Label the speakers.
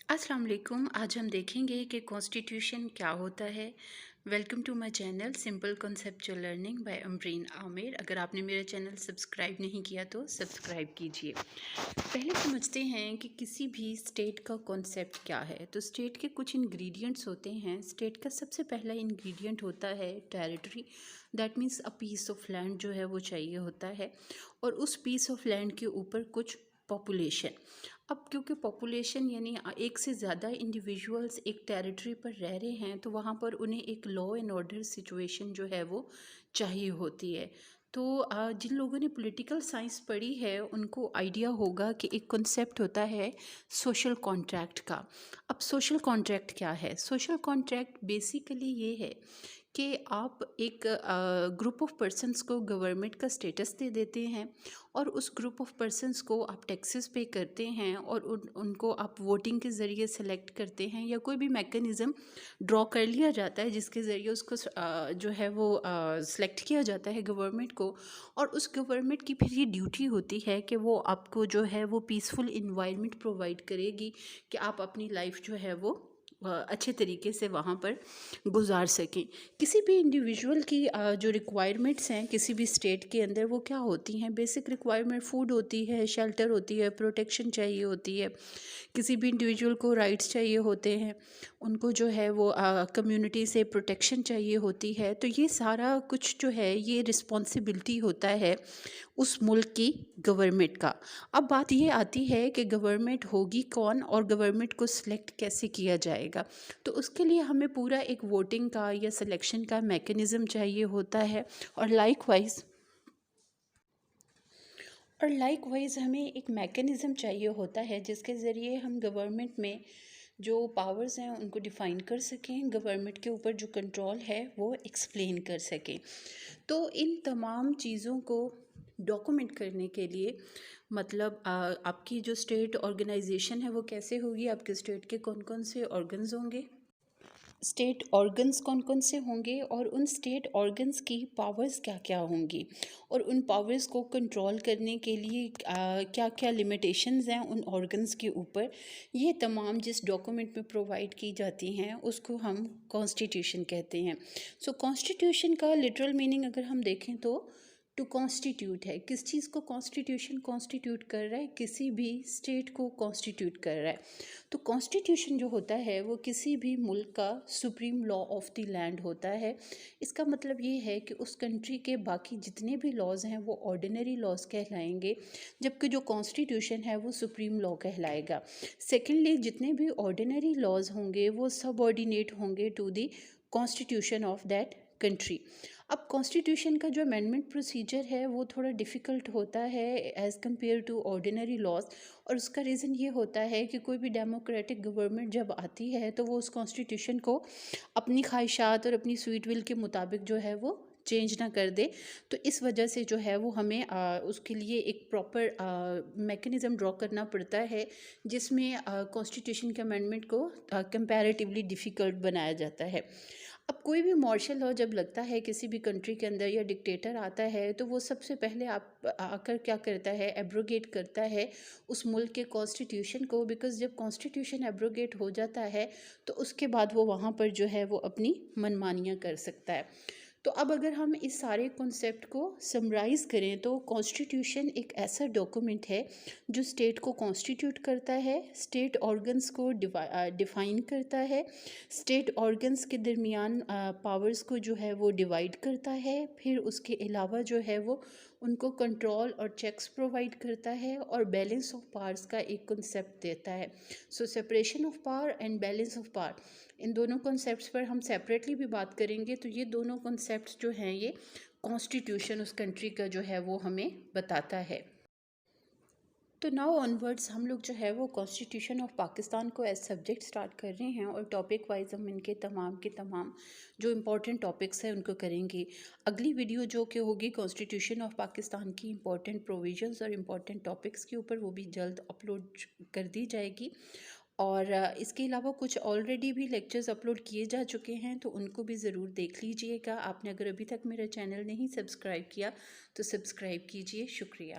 Speaker 1: अस्सलाम वालेकुम। आज हम देखेंगे कि कॉन्स्टिट्यूशन क्या होता है। Welcome to my channel simple conceptual learning by Amreen Aamir. अगर आपने मेरा चैनल सब्सक्राइब नहीं किया तो सब्सक्राइब कीजिए। पहले समझते हैं कि किसी भी स्टेट का कॉन्सेप्ट क्या है। तो स्टेट के कुछ इंग्रेडिएंट्स होते हैं। स्टेट का सबसे पहला इंग्रेडिएंट होता है territory. That means a piece of land जो है वो चाहिए होता है, और उस पीस ऑफ लैंड के ऊपर कुछ पॉपुलेशन। अब क्योंकि पॉपुलेशन यानी एक से ज़्यादा इंडिविजुअल्स एक टेरिटरी पर रह रहे हैं, तो वहाँ पर उन्हें एक लॉ एंड ऑर्डर सिचुएशन जो है वो चाहिए होती है। तो जिन लोगों ने पॉलिटिकल साइंस पढ़ी है उनको आइडिया होगा कि एक कॉन्सेप्ट होता है सोशल कॉन्ट्रैक्ट का। अब सोशल कॉन्ट्रैक्ट क्या है? सोशल कॉन्ट्रैक्ट बेसिकली ये है कि आप एक ग्रुप ऑफ पर्सन्स को गवर्नमेंट का स्टेटस दे देते हैं, और उस ग्रुप ऑफ पर्सन्स को आप टैक्सेस पे करते हैं, और उनको आप वोटिंग के ज़रिए सेलेक्ट करते हैं, या कोई भी मैकेनिज़्म ड्रॉ कर लिया जाता है जिसके ज़रिए उसको जो है वो सेलेक्ट किया जाता है गवर्नमेंट को। और उस गवर्नमेंट की फिर ये ड्यूटी होती है कि वो आपको जो है वो पीसफुल इन्वायरमेंट प्रोवाइड करेगी कि आप अपनी लाइफ जो है वो अच्छे तरीके से वहाँ पर गुजार सकें। किसी भी इंडिविजुअल की जो रिक्वायरमेंट्स हैं किसी भी स्टेट के अंदर वो क्या होती हैं? बेसिक रिक्वायरमेंट फूड होती है, शेल्टर होती है, प्रोटेक्शन चाहिए होती है। किसी भी इंडिविजुअल को राइट्स चाहिए होते हैं, उनको जो है वो कम्युनिटी से प्रोटेक्शन चाहिए होती है। तो ये सारा कुछ जो है ये रिस्पॉन्सिबिलिटी होता है उस मुल्क की गवर्नमेंट का। अब बात ये आती है कि गवर्नमेंट होगी कौन और गवर्नमेंट को सिलेक्ट कैसे किया जाएगा। तो उसके लिए हमें पूरा एक वोटिंग का या सिलेक्शन का मैकेनिज़्म चाहिए होता है। और लाइकवाइज हमें एक मैकेनिज़्म चाहिए होता है जिसके ज़रिए हम गवर्नमेंट में जो पावर्स हैं उनको डिफ़ाइन कर सकें, गवर्नमेंट के ऊपर जो कंट्रोल है वो एक्सप्लेन कर सकें। तो इन तमाम चीज़ों को डॉक्यूमेंट करने के लिए मतलब आपकी जो स्टेट ऑर्गेनाइजेशन है वो कैसे होगी, आपके स्टेट के कौन कौन से ऑर्गन्स होंगे, स्टेट ऑर्गन्स कौन कौन से होंगे, और उन स्टेट ऑर्गन्स की पावर्स क्या क्या होंगी, और उन पावर्स को कंट्रोल करने के लिए क्या क्या लिमिटेशंस हैं उन ऑर्गन्स के ऊपर। ये तमाम जिस डॉक्यूमेंट में प्रोवाइड की जाती हैं उसको हम कॉन्स्टिट्यूशन कहते हैं। सो कॉन्स्टिट्यूशन का लिटरल मीनिंग अगर हम देखें तो टू कॉन्स्टिट्यूट है। किस चीज़ को कॉन्स्टिट्यूशन कॉन्स्टिट्यूट कर रहा है? किसी भी स्टेट को कॉन्स्टिट्यूट कर रहा है। तो कॉन्स्टिट्यूशन जो होता है वो किसी भी मुल्क का supreme law of the land होता है। इसका मतलब ये है कि उस कंट्री के बाकी जितने भी लॉज हैं वो ऑर्डिनरी लॉज कहलाएंगे, जबकि जो कॉन्स्टिट्यूशन है वो सुप्रीम लॉ कहलाएगा। सेकेंडली, जितने भी ऑर्डिनरी लॉज होंगे वो सबऑर्डिनेट होंगे to the constitution of that country. अब कॉन्स्टिट्यूशन का जो अमेंडमेंट प्रोसीजर है वो थोड़ा डिफ़िकल्ट होता है as compare to ordinary laws. और उसका रीज़न ये होता है कि कोई भी डेमोक्रेटिक गवर्नमेंट जब आती है तो वो उस कॉन्स्टिट्यूशन को अपनी ख्वाहिशात और अपनी स्वीट विल के मुताबिक जो है वो चेंज ना कर दे। तो इस वजह से जो है वो हमें उसके लिए एक प्रॉपर मैकेनिज़्म ड्रॉ करना पड़ता है जिसमें कॉन्स्टिट्यूशन के अमेंडमेंट को कंपैरेटिवली डिफ़िकल्ट बनाया जाता है। अब कोई भी मार्शल लॉ जब लगता है किसी भी कंट्री के अंदर या डिक्टेटर आता है तो वो सबसे पहले आप आकर क्या करता है, एब्रोगेट करता है उस मुल्क के कॉन्स्टिट्यूशन को। बिकॉज़ जब कॉन्स्टिट्यूशन एब्रोगेट हो जाता है तो उसके बाद वो वहाँ पर जो है वो अपनी मनमानियाँ कर सकता है। तो अब अगर हम इस सारे कॉन्सेप्ट को समराइज़ करें तो कॉन्स्टिट्यूशन एक ऐसा डॉक्यूमेंट है जो स्टेट को कॉन्स्टिट्यूट करता है, स्टेट ऑर्गन्स को डिफ़ाइन करता है, स्टेट ऑर्गन्स के दरमियान पावर्स को जो है वो डिवाइड करता है, फिर उसके अलावा जो है वो उनको कंट्रोल और चेक्स प्रोवाइड करता है, और बैलेंस ऑफ पावर्स का एक कॉन्सेप्ट देता है। So separation of power and balance of power, इन दोनों कॉन्सेप्ट्स पर हम सेपरेटली भी बात करेंगे। तो ये दोनों कॉन्सेप्ट्स जो हैं ये कॉन्स्टिट्यूशन उस कंट्री का जो है वो हमें बताता है। तो नाउ ऑनवर्ड्स हम लोग जो है वो कॉन्स्टिट्यूशन ऑफ पाकिस्तान को एज सब्जेक्ट स्टार्ट कर रहे हैं, और टॉपिक वाइज हम इनके तमाम के तमाम जो इम्पोर्टेंट टॉपिक्स हैं उनको करेंगे। अगली वीडियो जो कि होगी कॉन्स्टिट्यूशन ऑफ पाकिस्तान की इम्पोर्टेंट प्रोविजंस और इम्पोर्टेंट टॉपिक्स के ऊपर, वो भी जल्द अपलोड कर दी जाएगी। और इसके अलावा कुछ ऑलरेडी भी लेक्चर्स अपलोड किए जा चुके हैं तो उनको भी ज़रूर देख लीजिएगा। आपने अगर अभी तक मेरा चैनल नहीं सब्सक्राइब किया तो सब्सक्राइब कीजिए। शुक्रिया।